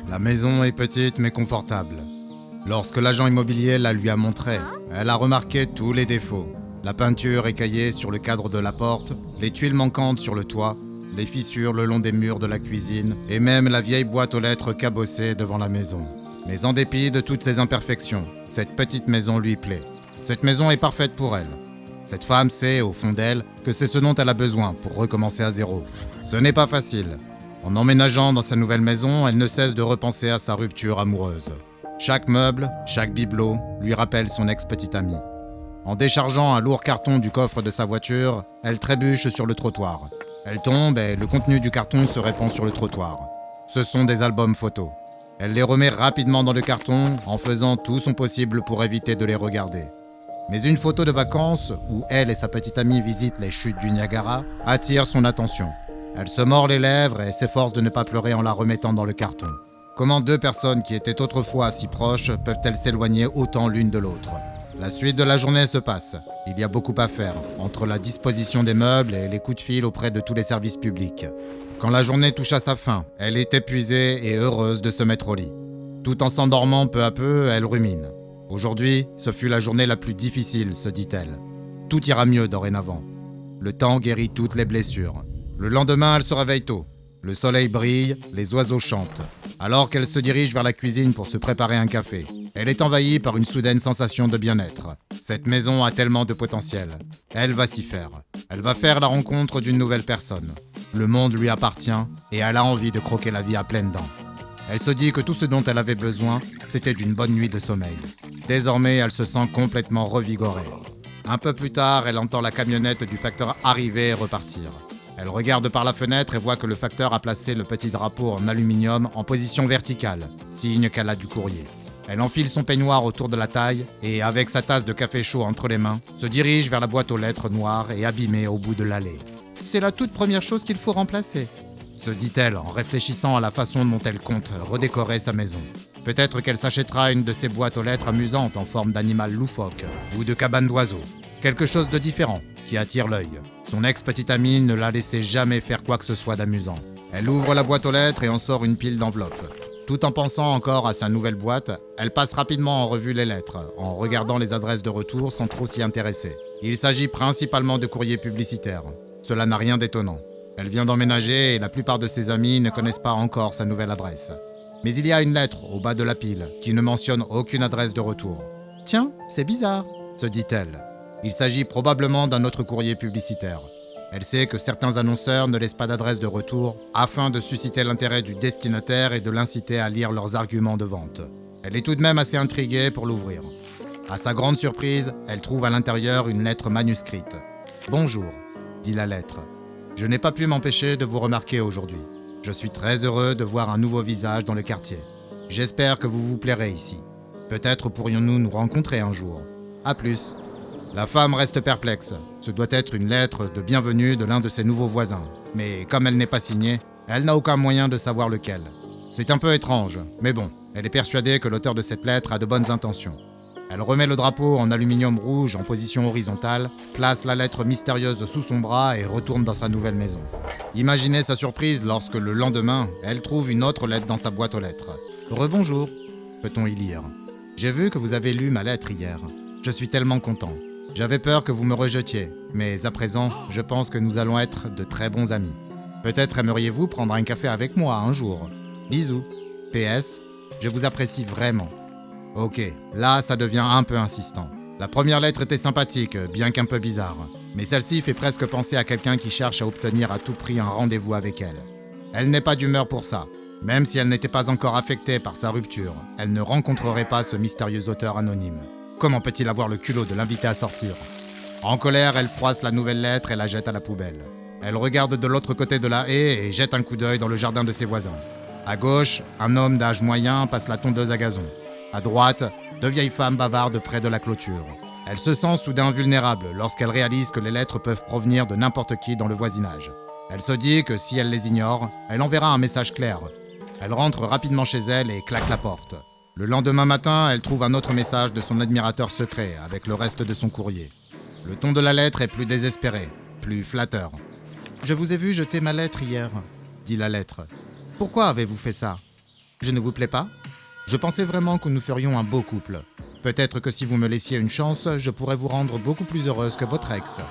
La maison est petite mais confortable. Lorsque l'agent immobilier la lui a montrée, elle a remarqué tous les défauts. La peinture écaillée sur le cadre de la porte, les tuiles manquantes sur le toit, les fissures le long des murs de la cuisine et même la vieille boîte aux lettres cabossée devant la maison. Mais en dépit de toutes ces imperfections, cette petite maison lui plaît. Cette maison est parfaite pour elle. Cette femme sait, au fond d'elle, que c'est ce dont elle a besoin pour recommencer à zéro. Ce n'est pas facile. En emménageant dans sa nouvelle maison, elle ne cesse de repenser à sa rupture amoureuse. Chaque meuble, chaque bibelot lui rappelle son ex-petite amie. En déchargeant un lourd carton du coffre de sa voiture, elle trébuche sur le trottoir. Elle tombe et le contenu du carton se répand sur le trottoir. Ce sont des albums photos. Elle les remet rapidement dans le carton en faisant tout son possible pour éviter de les regarder. Mais une photo de vacances, où elle et sa petite amie visitent les chutes du Niagara, attire son attention. Elle se mord les lèvres et s'efforce de ne pas pleurer en la remettant dans le carton. Comment deux personnes qui étaient autrefois si proches peuvent-elles s'éloigner autant l'une de l'autre ? La suite de la journée se passe. Il y a beaucoup à faire, entre la disposition des meubles et les coups de fil auprès de tous les services publics. Quand la journée touche à sa fin, elle est épuisée et heureuse de se mettre au lit. Tout en s'endormant peu à peu, elle rumine. Aujourd'hui, ce fut la journée la plus difficile, se dit-elle. Tout ira mieux dorénavant. Le temps guérit toutes les blessures. Le lendemain, elle se réveille tôt. Le soleil brille, les oiseaux chantent. Alors qu'elle se dirige vers la cuisine pour se préparer un café, elle est envahie par une soudaine sensation de bien-être. Cette maison a tellement de potentiel. Elle va s'y faire. Elle va faire la rencontre d'une nouvelle personne. Le monde lui appartient et elle a envie de croquer la vie à pleines dents. Elle se dit que tout ce dont elle avait besoin, c'était d'une bonne nuit de sommeil. Désormais, elle se sent complètement revigorée. Un peu plus tard, elle entend la camionnette du facteur arriver et repartir. Elle regarde par la fenêtre et voit que le facteur a placé le petit drapeau en aluminium en position verticale, signe qu'elle a du courrier. Elle enfile son peignoir autour de la taille et, avec sa tasse de café chaud entre les mains, se dirige vers la boîte aux lettres noire et abîmée au bout de l'allée. « C'est la toute première chose qu'il faut remplacer », se dit-elle en réfléchissant à la façon dont elle compte redécorer sa maison. Peut-être qu'elle s'achètera une de ces boîtes aux lettres amusantes en forme d'animal loufoque ou de cabane d'oiseaux. Quelque chose de différent qui attire l'œil. Son ex-petite amie ne l'a laissé jamais faire quoi que ce soit d'amusant. Elle ouvre la boîte aux lettres et en sort une pile d'enveloppes. Tout en pensant encore à sa nouvelle boîte, elle passe rapidement en revue les lettres, en regardant les adresses de retour sans trop s'y intéresser. Il s'agit principalement de courriers publicitaires. Cela n'a rien d'étonnant. Elle vient d'emménager et la plupart de ses amis ne connaissent pas encore sa nouvelle adresse. Mais il y a une lettre au bas de la pile qui ne mentionne aucune adresse de retour. « Tiens, c'est bizarre », se dit-elle. Il s'agit probablement d'un autre courrier publicitaire. Elle sait que certains annonceurs ne laissent pas d'adresse de retour afin de susciter l'intérêt du destinataire et de l'inciter à lire leurs arguments de vente. Elle est tout de même assez intriguée pour l'ouvrir. À sa grande surprise, elle trouve à l'intérieur une lettre manuscrite. « Bonjour », dit la lettre. « Je n'ai pas pu m'empêcher de vous remarquer aujourd'hui. Je suis très heureux de voir un nouveau visage dans le quartier. J'espère que vous vous plairez ici. Peut-être pourrions-nous nous rencontrer un jour. À plus. » La femme reste perplexe. Ce doit être une lettre de bienvenue de l'un de ses nouveaux voisins. Mais comme elle n'est pas signée, elle n'a aucun moyen de savoir lequel. C'est un peu étrange, mais bon, elle est persuadée que l'auteur de cette lettre a de bonnes intentions. Elle remet le drapeau en aluminium rouge en position horizontale, place la lettre mystérieuse sous son bras et retourne dans sa nouvelle maison. Imaginez sa surprise lorsque le lendemain, elle trouve une autre lettre dans sa boîte aux lettres. « Rebonjour », peut-on y lire. « J'ai vu que vous avez lu ma lettre hier. Je suis tellement content. J'avais peur que vous me rejetiez, mais à présent, je pense que nous allons être de très bons amis. Peut-être aimeriez-vous prendre un café avec moi un jour. Bisous. PS, je vous apprécie vraiment. » Ok, là, ça devient un peu insistant. La première lettre était sympathique, bien qu'un peu bizarre. Mais celle-ci fait presque penser à quelqu'un qui cherche à obtenir à tout prix un rendez-vous avec elle. Elle n'est pas d'humeur pour ça. Même si elle n'était pas encore affectée par sa rupture, elle ne rencontrerait pas ce mystérieux auteur anonyme. Comment peut-il avoir le culot de l'inviter à sortir ? En colère, elle froisse la nouvelle lettre et la jette à la poubelle. Elle regarde de l'autre côté de la haie et jette un coup d'œil dans le jardin de ses voisins. À gauche, un homme d'âge moyen passe la tondeuse à gazon. À droite, deux vieilles femmes bavardent près de la clôture. Elle se sent soudain vulnérable lorsqu'elle réalise que les lettres peuvent provenir de n'importe qui dans le voisinage. Elle se dit que si elle les ignore, elle enverra un message clair. Elle rentre rapidement chez elle et claque la porte. Le lendemain matin, elle trouve un autre message de son admirateur secret avec le reste de son courrier. Le ton de la lettre est plus désespéré, plus flatteur. « Je vous ai vu jeter ma lettre hier, » dit la lettre. « Pourquoi avez-vous fait ça ? Je ne vous plais pas? Je pensais vraiment que nous ferions un beau couple. Peut-être que si vous me laissiez une chance, je pourrais vous rendre beaucoup plus heureuse que votre ex. »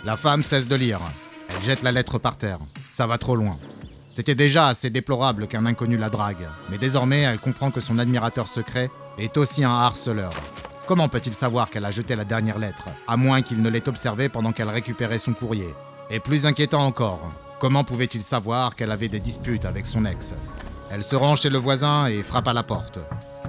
La femme cesse de lire. Elle jette la lettre par terre. Ça va trop loin. C'était déjà assez déplorable qu'un inconnu la drague, mais désormais elle comprend que son admirateur secret est aussi un harceleur. Comment peut-il savoir qu'elle a jeté la dernière lettre, à moins qu'il ne l'ait observée pendant qu'elle récupérait son courrier? Et plus inquiétant encore, comment pouvait-il savoir qu'elle avait des disputes avec son ex? Elle se rend chez le voisin et frappe à la porte.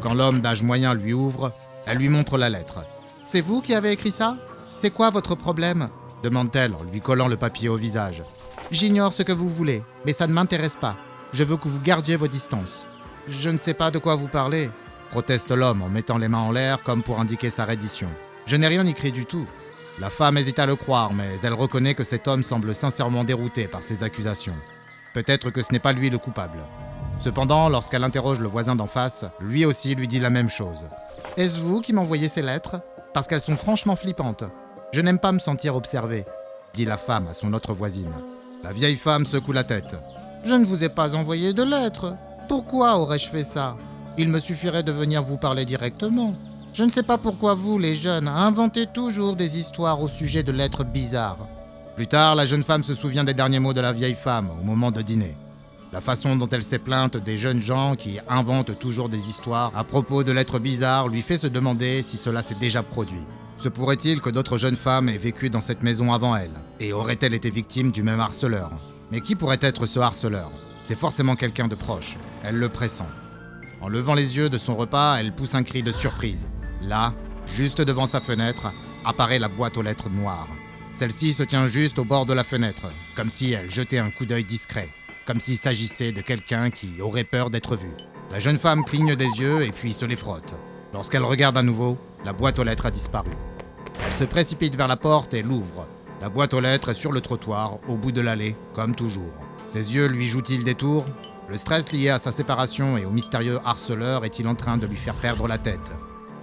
Quand l'homme d'âge moyen lui ouvre, elle lui montre la lettre. « C'est vous qui avez écrit ça? C'est quoi votre problème ?» demande-t-elle en lui collant le papier au visage. « J'ignore ce que vous voulez, mais ça ne m'intéresse pas. Je veux que vous gardiez vos distances. »« Je ne sais pas de quoi vous parlez, » proteste l'homme en mettant les mains en l'air comme pour indiquer sa reddition. « Je n'ai rien écrit du tout. » La femme hésite à le croire, mais elle reconnaît que cet homme semble sincèrement dérouté par ces accusations. Peut-être que ce n'est pas lui le coupable. Cependant, lorsqu'elle interroge le voisin d'en face, lui aussi lui dit la même chose. « Est-ce vous qui m'envoyez ces lettres? Parce qu'elles sont franchement flippantes. Je n'aime pas me sentir observée, » dit la femme à son autre voisine. La vieille femme secoue la tête. « Je ne vous ai pas envoyé de lettres. Pourquoi aurais-je fait ça? Il me suffirait de venir vous parler directement. Je ne sais pas pourquoi vous, les jeunes, inventez toujours des histoires au sujet de lettres bizarres. » Plus tard, la jeune femme se souvient des derniers mots de la vieille femme au moment de dîner. La façon dont elle s'est plainte des jeunes gens qui inventent toujours des histoires à propos de lettres bizarres lui fait se demander si cela s'est déjà produit. Se pourrait-il que d'autres jeunes femmes aient vécu dans cette maison avant elle? Et auraient-elles été victimes du même harceleur? Mais qui pourrait être ce harceleur? C'est forcément quelqu'un de proche. Elle le pressent. En levant les yeux de son repas, elle pousse un cri de surprise. Là, juste devant sa fenêtre, apparaît la boîte aux lettres noire. Celle-ci se tient juste au bord de la fenêtre, comme si elle jetait un coup d'œil discret, comme s'il s'agissait de quelqu'un qui aurait peur d'être vu. La jeune femme cligne des yeux et puis se les frotte. Lorsqu'elle regarde à nouveau, la boîte aux lettres a disparu. Elle se précipite vers la porte et l'ouvre. La boîte aux lettres est sur le trottoir, au bout de l'allée, comme toujours. Ses yeux lui jouent-ils des tours? Le stress lié à sa séparation et au mystérieux harceleur est-il en train de lui faire perdre la tête?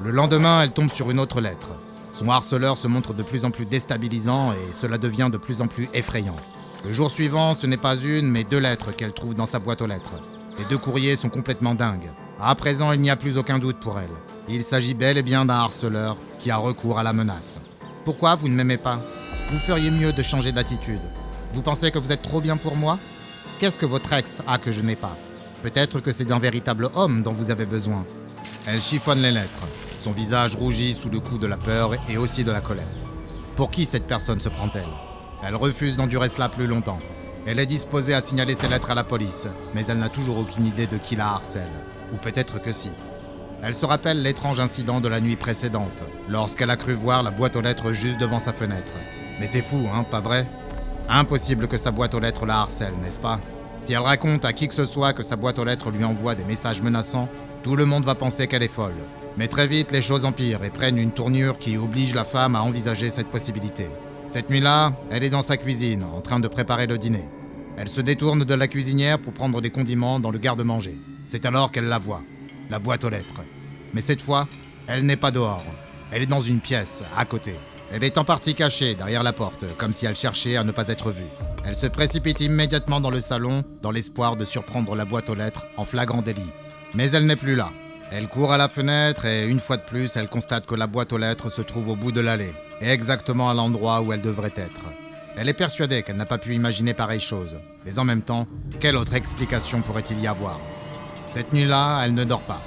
Le lendemain, elle tombe sur une autre lettre. Son harceleur se montre de plus en plus déstabilisant et cela devient de plus en plus effrayant. Le jour suivant, ce n'est pas une, mais 2 lettres qu'elle trouve dans sa boîte aux lettres. Les 2 courriers sont complètement dingues. À présent, il n'y a plus aucun doute pour elle. Il s'agit bel et bien d'un harceleur qui a recours à la menace. Pourquoi vous ne m'aimez pas? Vous feriez mieux de changer d'attitude. Vous pensez que vous êtes trop bien pour moi? Qu'est-ce que votre ex a que je n'ai pas? Peut-être que c'est d'un véritable homme dont vous avez besoin. Elle chiffonne les lettres. Son visage rougit sous le coup de la peur et aussi de la colère. Pour qui cette personne se prend-elle? Elle refuse d'endurer cela plus longtemps. Elle est disposée à signaler ses lettres à la police, mais elle n'a toujours aucune idée de qui la harcèle. Ou peut-être que si. Elle se rappelle l'étrange incident de la nuit précédente, lorsqu'elle a cru voir la boîte aux lettres juste devant sa fenêtre. Mais c'est fou, hein, pas vrai? Impossible que sa boîte aux lettres la harcèle, n'est-ce pas? Si elle raconte à qui que ce soit que sa boîte aux lettres lui envoie des messages menaçants, tout le monde va penser qu'elle est folle. Mais très vite, les choses empirent et prennent une tournure qui oblige la femme à envisager cette possibilité. Cette nuit-là, elle est dans sa cuisine, en train de préparer le dîner. Elle se détourne de la cuisinière pour prendre des condiments dans le garde-manger. C'est alors qu'elle la voit, la boîte aux lettres. Mais cette fois, elle n'est pas dehors. Elle est dans une pièce, à côté. Elle est en partie cachée derrière la porte, comme si elle cherchait à ne pas être vue. Elle se précipite immédiatement dans le salon, dans l'espoir de surprendre la boîte aux lettres en flagrant délit. Mais elle n'est plus là. Elle court à la fenêtre et, une fois de plus, elle constate que la boîte aux lettres se trouve au bout de l'allée, et exactement à l'endroit où elle devrait être. Elle est persuadée qu'elle n'a pas pu imaginer pareille chose. Mais en même temps, quelle autre explication pourrait-il y avoir? Cette nuit-là, elle ne dort pas.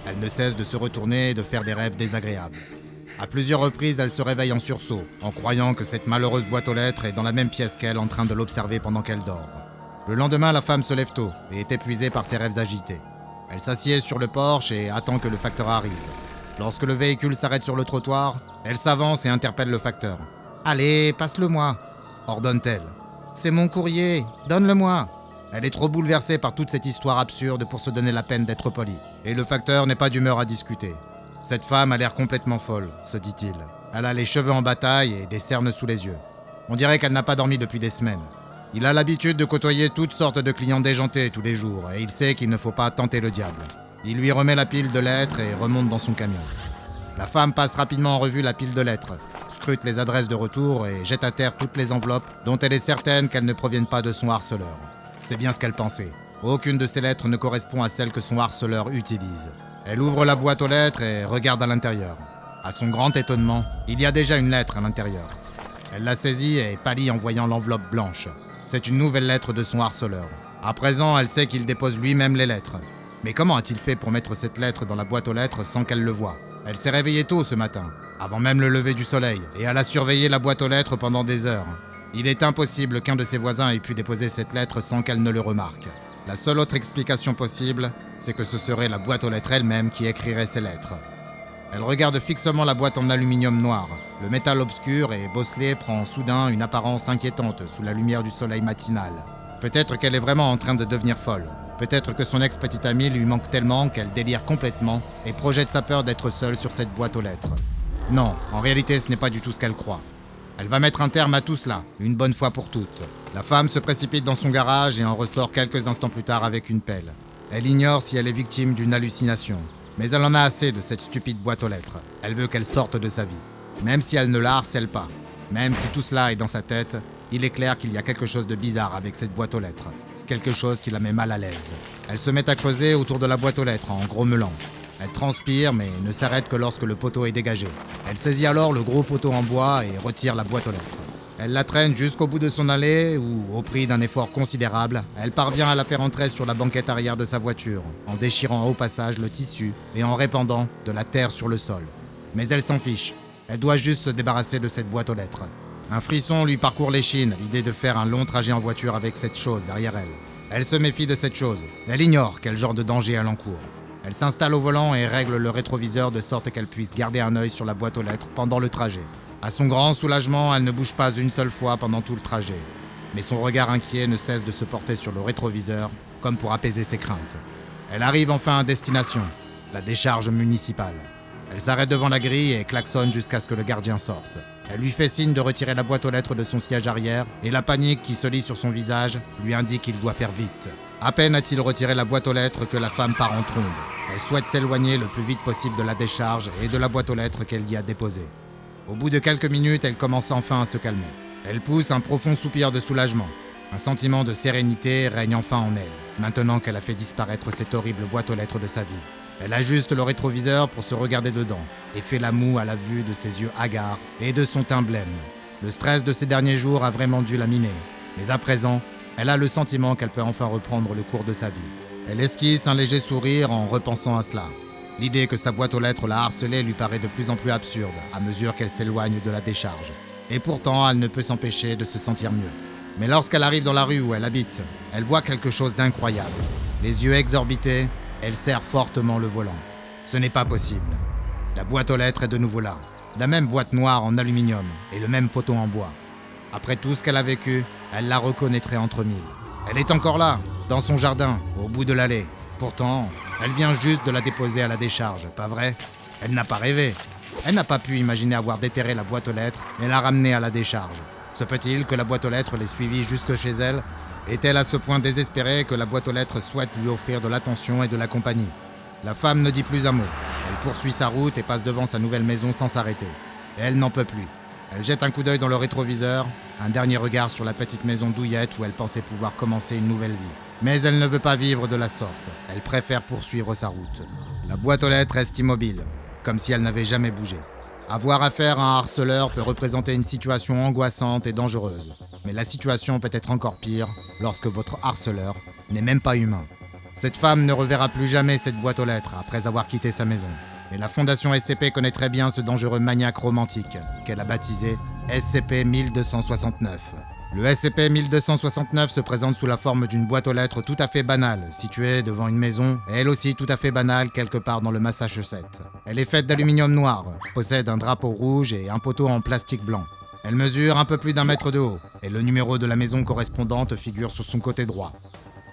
Elle ne cesse de se retourner et de faire des rêves désagréables. À plusieurs reprises, elle se réveille en sursaut, en croyant que cette malheureuse boîte aux lettres est dans la même pièce qu'elle, en train de l'observer pendant qu'elle dort. Le lendemain, la femme se lève tôt et est épuisée par ses rêves agités. Elle s'assied sur le porche et attend que le facteur arrive. Lorsque le véhicule s'arrête sur le trottoir, elle s'avance et interpelle le facteur. « Allez, passe-le-moi » ordonne-t-elle. « C'est mon courrier, donne-le-moi » Elle est trop bouleversée par toute cette histoire absurde pour se donner la peine d'être polie. Et le facteur n'est pas d'humeur à discuter. Cette femme a l'air complètement folle, se dit-il. Elle a les cheveux en bataille et des cernes sous les yeux. On dirait qu'elle n'a pas dormi depuis des semaines. Il a l'habitude de côtoyer toutes sortes de clients déjantés tous les jours et il sait qu'il ne faut pas tenter le diable. Il lui remet la pile de lettres et remonte dans son camion. La femme passe rapidement en revue la pile de lettres, scrute les adresses de retour et jette à terre toutes les enveloppes dont elle est certaine qu'elles ne proviennent pas de son harceleur. C'est bien ce qu'elle pensait. Aucune de ces lettres ne correspond à celle que son harceleur utilise. Elle ouvre la boîte aux lettres et regarde à l'intérieur. À son grand étonnement, il y a déjà une lettre à l'intérieur. Elle la saisit et pâlit en voyant l'enveloppe blanche. C'est une nouvelle lettre de son harceleur. À présent, elle sait qu'il dépose lui-même les lettres. Mais comment a-t-il fait pour mettre cette lettre dans la boîte aux lettres sans qu'elle le voie? Elle s'est réveillée tôt ce matin, avant même le lever du soleil, et elle a surveillé la boîte aux lettres pendant des heures. Il est impossible qu'un de ses voisins ait pu déposer cette lettre sans qu'elle ne le remarque. La seule autre explication possible, c'est que ce serait la boîte aux lettres elle-même qui écrirait ces lettres. Elle regarde fixement la boîte en aluminium noir. Le métal obscur et bosselé prend soudain une apparence inquiétante sous la lumière du soleil matinal. Peut-être qu'elle est vraiment en train de devenir folle. Peut-être que son ex-petite amie lui manque tellement qu'elle délire complètement et projette sa peur d'être seule sur cette boîte aux lettres. Non, en réalité ce n'est pas du tout ce qu'elle croit. Elle va mettre un terme à tout cela, une bonne fois pour toutes. La femme se précipite dans son garage et en ressort quelques instants plus tard avec une pelle. Elle ignore si elle est victime d'une hallucination. Mais elle en a assez de cette stupide boîte aux lettres. Elle veut qu'elle sorte de sa vie. Même si elle ne la harcèle pas. Même si tout cela est dans sa tête, il est clair qu'il y a quelque chose de bizarre avec cette boîte aux lettres. Quelque chose qui la met mal à l'aise. Elle se met à creuser autour de la boîte aux lettres en grommelant. Elle transpire mais ne s'arrête que lorsque le poteau est dégagé. Elle saisit alors le gros poteau en bois et retire la boîte aux lettres. Elle la traîne jusqu'au bout de son allée où, au prix d'un effort considérable, elle parvient à la faire entrer sur la banquette arrière de sa voiture, en déchirant au passage le tissu et en répandant de la terre sur le sol. Mais elle s'en fiche. Elle doit juste se débarrasser de cette boîte aux lettres. Un frisson lui parcourt l'échine, l'idée de faire un long trajet en voiture avec cette chose derrière elle. Elle se méfie de cette chose. Elle ignore quel genre de danger elle encourt. Elle s'installe au volant et règle le rétroviseur de sorte qu'elle puisse garder un œil sur la boîte aux lettres pendant le trajet. À son grand soulagement, elle ne bouge pas une seule fois pendant tout le trajet. Mais son regard inquiet ne cesse de se porter sur le rétroviseur, comme pour apaiser ses craintes. Elle arrive enfin à destination, la décharge municipale. Elle s'arrête devant la grille et klaxonne jusqu'à ce que le gardien sorte. Elle lui fait signe de retirer la boîte aux lettres de son siège arrière, et la panique qui se lit sur son visage lui indique qu'il doit faire vite. À peine a-t-il retiré la boîte aux lettres que la femme part en trombe. Elle souhaite s'éloigner le plus vite possible de la décharge et de la boîte aux lettres qu'elle y a déposée. Au bout de quelques minutes, elle commence enfin à se calmer. Elle pousse un profond soupir de soulagement. Un sentiment de sérénité règne enfin en elle, maintenant qu'elle a fait disparaître cette horrible boîte aux lettres de sa vie. Elle ajuste le rétroviseur pour se regarder dedans et fait la moue à la vue de ses yeux hagards et de son teint blême. Le stress de ces derniers jours a vraiment dû la miner. Mais à présent, elle a le sentiment qu'elle peut enfin reprendre le cours de sa vie. Elle esquisse un léger sourire en repensant à cela. L'idée que sa boîte aux lettres la harcelait lui paraît de plus en plus absurde à mesure qu'elle s'éloigne de la décharge. Et pourtant, elle ne peut s'empêcher de se sentir mieux. Mais lorsqu'elle arrive dans la rue où elle habite, elle voit quelque chose d'incroyable. Les yeux exorbités, elle serre fortement le volant. Ce n'est pas possible. La boîte aux lettres est de nouveau là. La même boîte noire en aluminium et le même poteau en bois. Après tout ce qu'elle a vécu, elle la reconnaîtrait entre mille. Elle est encore là, dans son jardin, au bout de l'allée. Pourtant, elle vient juste de la déposer à la décharge, pas vrai? Elle n'a pas rêvé. Elle n'a pas pu imaginer avoir déterré la boîte aux lettres et la ramener à la décharge. Se peut-il que la boîte aux lettres l'ait suivie jusque chez elle? Est-elle à ce point désespérée que la boîte aux lettres souhaite lui offrir de l'attention et de la compagnie? La femme ne dit plus un mot. Elle poursuit sa route et passe devant sa nouvelle maison sans s'arrêter. Elle n'en peut plus. Elle jette un coup d'œil dans le rétroviseur, un dernier regard sur la petite maison douillette où elle pensait pouvoir commencer une nouvelle vie. Mais elle ne veut pas vivre de la sorte. Elle préfère poursuivre sa route. La boîte aux lettres reste immobile, comme si elle n'avait jamais bougé. Avoir affaire à un harceleur peut représenter une situation angoissante et dangereuse. Mais la situation peut être encore pire lorsque votre harceleur n'est même pas humain. Cette femme ne reverra plus jamais cette boîte aux lettres après avoir quitté sa maison. Et la Fondation SCP connaît très bien ce dangereux maniaque romantique qu'elle a baptisé SCP-1269. Le SCP-1269 se présente sous la forme d'une boîte aux lettres tout à fait banale, située devant une maison, et elle aussi tout à fait banale quelque part dans le Massachusetts. Elle est faite d'aluminium noir, possède un drapeau rouge et un poteau en plastique blanc. Elle mesure un peu plus d'1 mètre de haut, et le numéro de la maison correspondante figure sur son côté droit.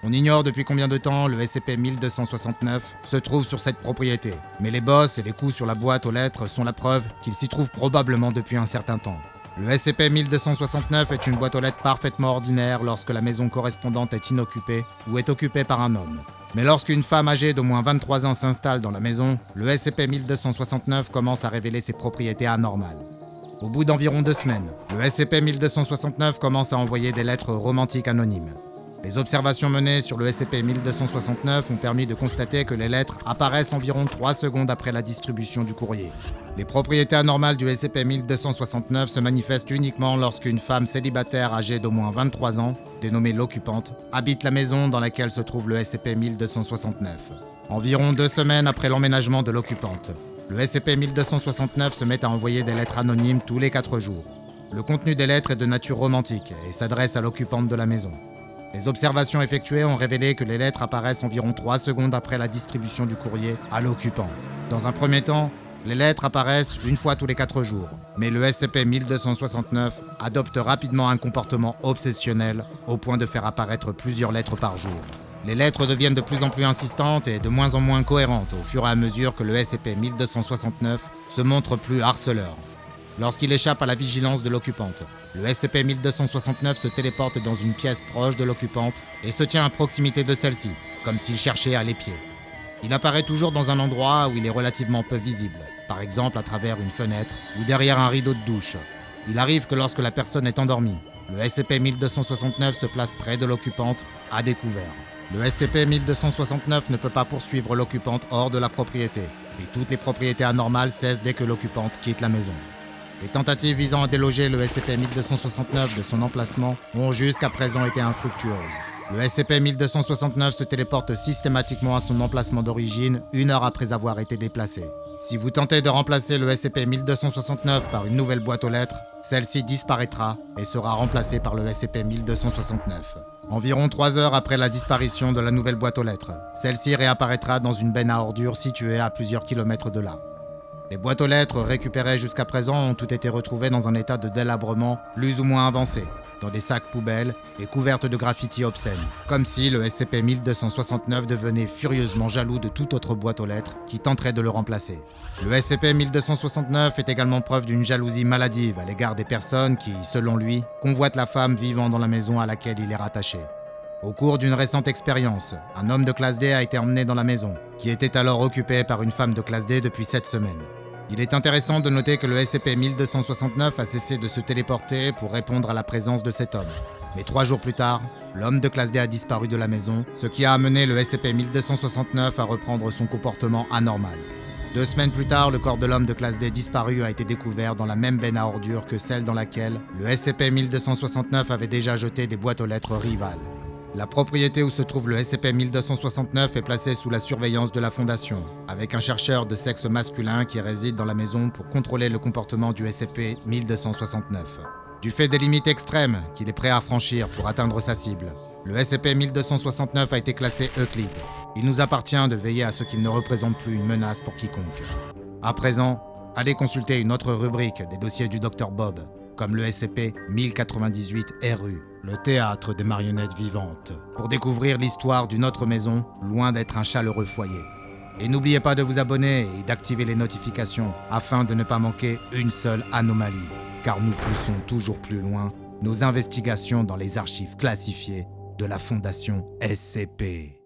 On ignore depuis combien de temps le SCP-1269 se trouve sur cette propriété, mais les bosses et les coups sur la boîte aux lettres sont la preuve qu'il s'y trouve probablement depuis un certain temps. Le SCP-1269 est une boîte aux lettres parfaitement ordinaire lorsque la maison correspondante est inoccupée ou est occupée par un homme. Mais lorsqu'une femme âgée d'au moins 23 ans s'installe dans la maison, le SCP-1269 commence à révéler ses propriétés anormales. Au bout d'environ 2 semaines, le SCP-1269 commence à envoyer des lettres romantiques anonymes. Les observations menées sur le SCP-1269 ont permis de constater que les lettres apparaissent environ 3 secondes après la distribution du courrier. Les propriétés anormales du SCP-1269 se manifestent uniquement lorsqu'une femme célibataire âgée d'au moins 23 ans, dénommée l'occupante, habite la maison dans laquelle se trouve le SCP-1269. Environ 2 semaines après l'emménagement de l'occupante, le SCP-1269 se met à envoyer des lettres anonymes tous les 4 jours. Le contenu des lettres est de nature romantique et s'adresse à l'occupante de la maison. Les observations effectuées ont révélé que les lettres apparaissent environ 3 secondes après la distribution du courrier à l'occupant. Dans un premier temps, les lettres apparaissent une fois tous les 4 jours, mais le SCP-1269 adopte rapidement un comportement obsessionnel au point de faire apparaître plusieurs lettres par jour. Les lettres deviennent de plus en plus insistantes et de moins en moins cohérentes au fur et à mesure que le SCP-1269 se montre plus harceleur. Lorsqu'il échappe à la vigilance de l'occupante, le SCP-1269 se téléporte dans une pièce proche de l'occupante et se tient à proximité de celle-ci, comme s'il cherchait à l'épier. Il apparaît toujours dans un endroit où il est relativement peu visible, par exemple à travers une fenêtre ou derrière un rideau de douche. Il arrive que lorsque la personne est endormie, le SCP-1269 se place près de l'occupante, à découvert. Le SCP-1269 ne peut pas poursuivre l'occupante hors de la propriété, et toutes les propriétés anormales cessent dès que l'occupante quitte la maison. Les tentatives visant à déloger le SCP-1269 de son emplacement ont jusqu'à présent été infructueuses. Le SCP-1269 se téléporte systématiquement à son emplacement d'origine 1 heure après avoir été déplacé. Si vous tentez de remplacer le SCP-1269 par une nouvelle boîte aux lettres, celle-ci disparaîtra et sera remplacée par le SCP-1269. Environ 3 heures après la disparition de la nouvelle boîte aux lettres, celle-ci réapparaîtra dans une benne à ordures située à plusieurs kilomètres de là. Les boîtes aux lettres récupérées jusqu'à présent ont toutes été retrouvées dans un état de délabrement plus ou moins avancé, dans des sacs poubelles et couvertes de graffitis obscènes, comme si le SCP-1269 devenait furieusement jaloux de toute autre boîte aux lettres qui tenterait de le remplacer. Le SCP-1269 est également preuve d'une jalousie maladive à l'égard des personnes qui, selon lui, convoitent la femme vivant dans la maison à laquelle il est rattaché. Au cours d'une récente expérience, un homme de classe D a été emmené dans la maison, qui était alors occupée par une femme de classe D depuis 7 semaines. Il est intéressant de noter que le SCP-1269 a cessé de se téléporter pour répondre à la présence de cet homme. Mais 3 jours plus tard, l'homme de classe D a disparu de la maison, ce qui a amené le SCP-1269 à reprendre son comportement anormal. 2 semaines plus tard, le corps de l'homme de classe D disparu a été découvert dans la même benne à ordures que celle dans laquelle le SCP-1269 avait déjà jeté des boîtes aux lettres rivales. La propriété où se trouve le SCP-1269 est placée sous la surveillance de la Fondation, avec un chercheur de sexe masculin qui réside dans la maison pour contrôler le comportement du SCP-1269. Du fait des limites extrêmes qu'il est prêt à franchir pour atteindre sa cible, le SCP-1269 a été classé Euclide. Il nous appartient de veiller à ce qu'il ne représente plus une menace pour quiconque. À présent, allez consulter une autre rubrique des dossiers du Dr Bob, comme le SCP-1098-RU, le théâtre des marionnettes vivantes, pour découvrir l'histoire d'une autre maison, loin d'être un chaleureux foyer. Et n'oubliez pas de vous abonner et d'activer les notifications afin de ne pas manquer une seule anomalie, car nous poussons toujours plus loin nos investigations dans les archives classifiées de la Fondation SCP.